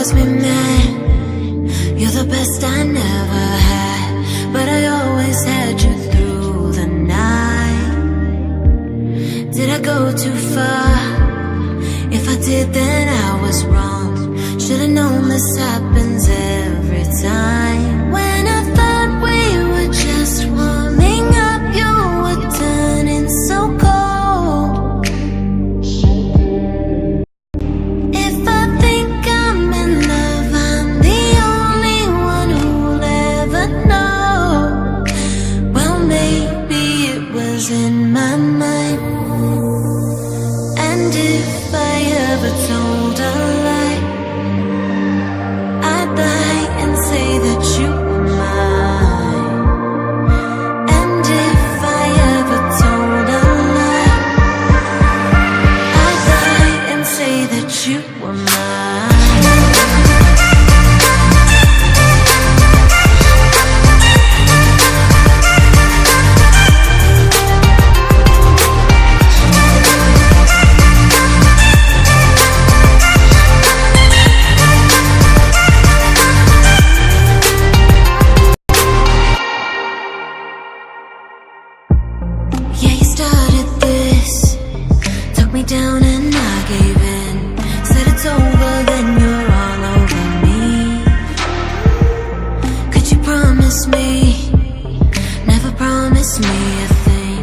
drives me mad. You're the best I never had, but I always had you through the night. Did I go too far? If I did, then I was wrong. Should've known this happens every time. When I thought we were just warming up, you were turning so cold. If I think I'm in love, I'm the only one who'll ever know. Well, maybe it was in my mind. And if I ever told a lie, I'd lie and say that you were mine. And if I ever told a lie, I'd lie and say that you were mine. Down and I gave in. Said it's over, then you're all over me. Could you promise me, never promise me a thing?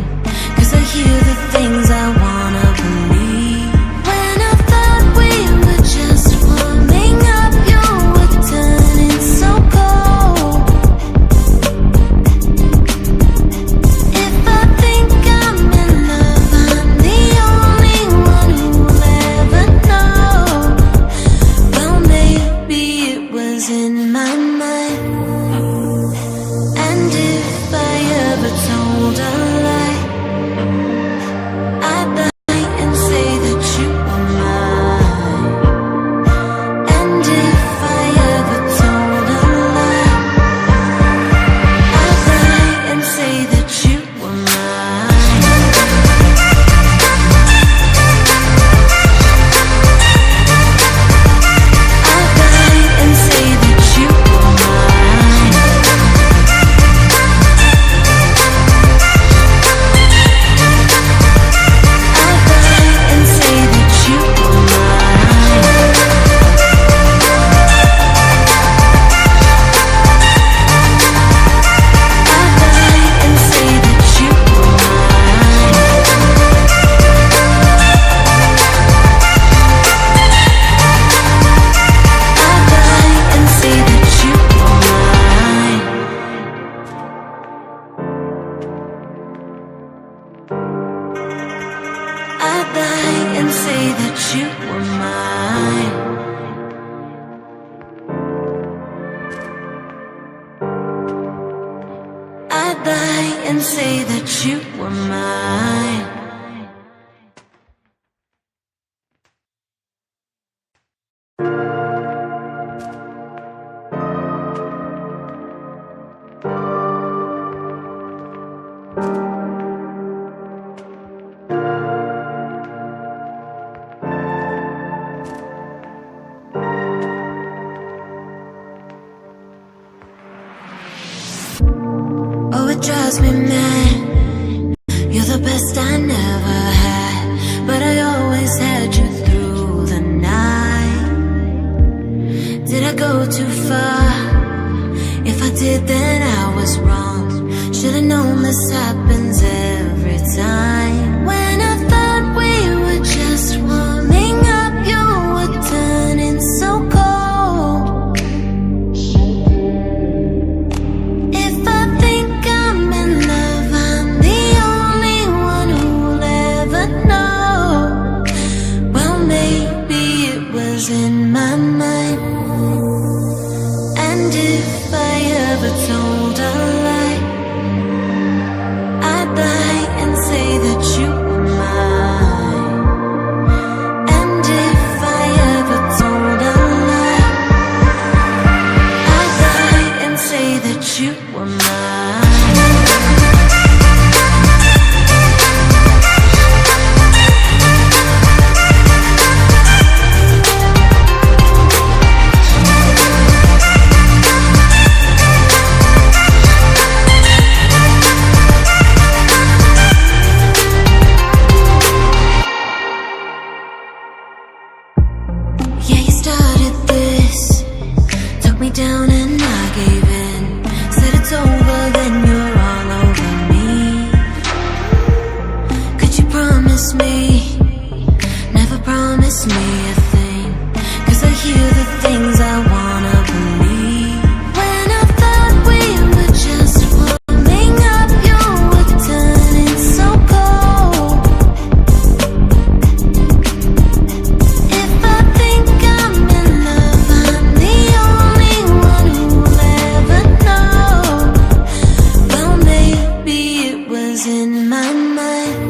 'Cause I hear the things I wanna believe. When I thought we were just warming up, you were turning so cold. If I think I'm in love, I'm the only one who'll ever know. Well, maybe it was in my mind. And if I ever told a lie, I'd lie and say that you were mine. And if I ever told a lie, I'd lie and say that you were mine. I'd lie and say that you were mine. I'd lie and say that you were mine. I'd lie and say that you were mine. I'd lie and say that you were mine. I'd lie and say that you were mine. Oh, it drives me mad. You're the best I never had, but I always had you through the night. Did I go too far? If I did, then I was wrong. Should've known this happens every time. When I thought we were just warming up, you were turning so cold. If I think I'm in love, I'm the only one who'll promise me, never promise me a thing, 'cause I hear the things I wanna believe. When I thought we were just warming up, you were turning so cold. If I think I'm in love, I'm the only one who'll ever know. Well, maybe it was in my mind.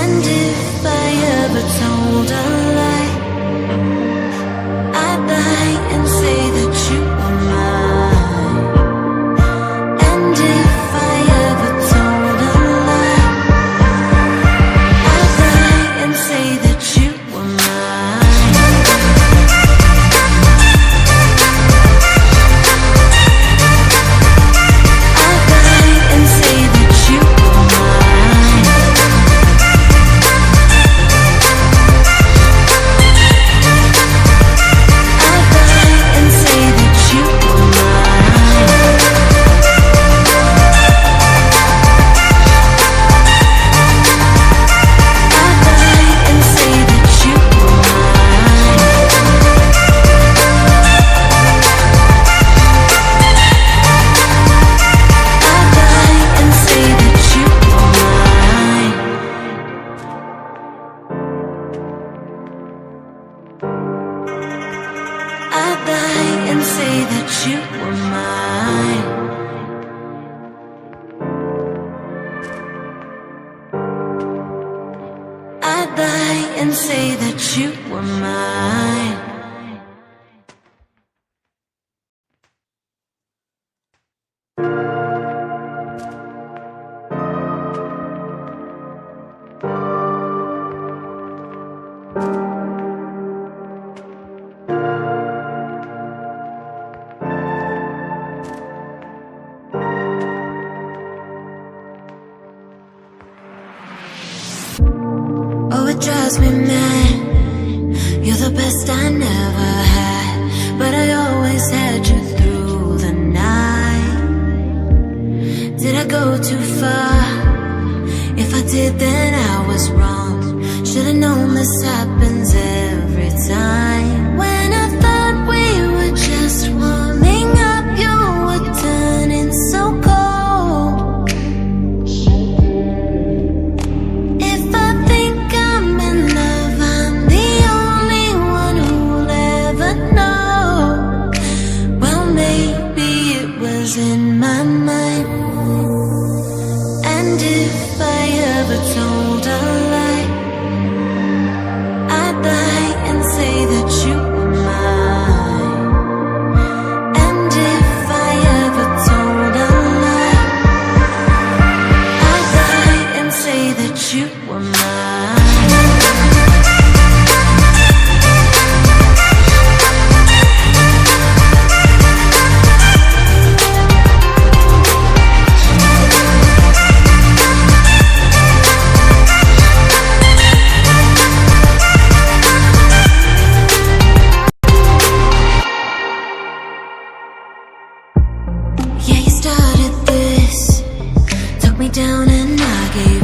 And if I ever told a lie, I'd lie and say that you were mine. And if I ever told a lie, I'd lie and say that you were mine. I'd lie and say that you were mine. I'd lie and say that you were mine. I'd lie and say that you were mine. I'd lie and say that you were mine. I'd lie and say that you were mine. I'd lie and say that you were mine. Oh, it drives me mad. You're the best I never had, but I always had you through the night. Did I go too far? If I did, then I was wrong. Should've known this happens every time. When I thought we were just warming up, you were turning so cold. If I think I'm in love, I'm the only one who'll ever know. Well, maybe it was in my mind. And if I ever told a lie, I'd lie and say that you were mine. And if I ever told a lie, I'd lie and say that you were mine. Yeah, you started this, took me down and I gave